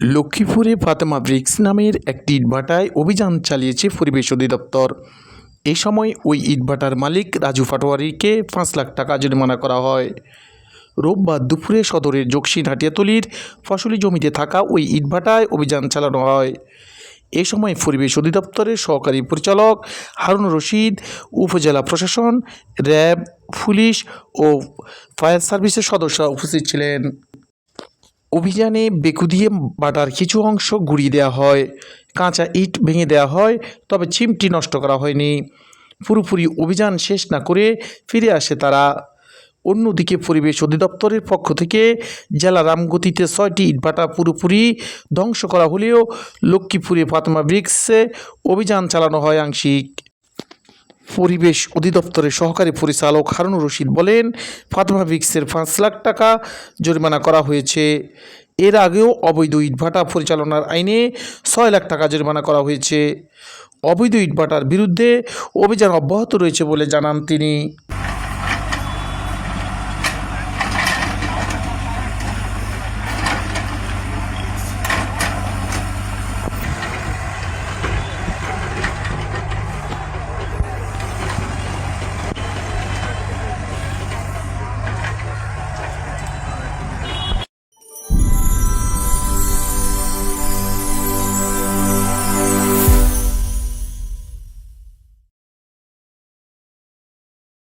লক্ষ্মীপুরে ফাতেমা ব্রিক্স নামের একটি ইটভাটায় অভিযান চালিয়েছে পরিবেশ অধিদপ্তর। এ সময় ওই ইটভাটার মালিক রাজু পাটোয়ারিকে ৫ লাখ টাকা জরিমানা করা হয়। রোববার দুপুরে সদরের জকসিন হাটিয়াতলির ফসলি জমিতে থাকা ওই ইটভাটায় অভিযান চালানো হয়। এ সময় পরিবেশ অধিদপ্তরের সহকারী পরিচালক হারুন রশিদ, উপজেলা প্রশাসন, র্যাব, পুলিশ ও ফায়ার সার্ভিসের সদস্যরা উপস্থিত ছিলেন। অভিযানে বেকু দিয়ে বাটার কিছু অংশ গুঁড়িয়ে দেওয়া হয়, কাঁচা ইট ভেঙে দেওয়া হয়, তবে চিমটি নষ্ট করা হয়নি। পুরোপুরি অভিযান শেষ না করে ফিরে আসে তারা। অন্যদিকে পরিবেশ অধিদপ্তরের পক্ষ থেকে জেলা রামগতিতে ৬টি ইটভাটা পুরোপুরি ধ্বংস করা হলেও লক্ষ্মীপুরে ফাতেমা ব্রিক্সে অভিযান চালানো হয় আংশিক। পরিবেশ অধিদপ্তরের সহকারী পরিচালক হারুন রশিদ বলেন, ফাতেমা ব্রিক্সের ৫ লাখ টাকা জরিমানা করা হয়েছে। এর আগেও অবৈধ ইটভাটা পরিচালনার আইনে ৬ লাখ টাকা জরিমানা করা হয়েছে। অবৈধ ইটভাটার বিরুদ্ধে অভিযান অব্যাহত রয়েছে বলে জানান তিনি।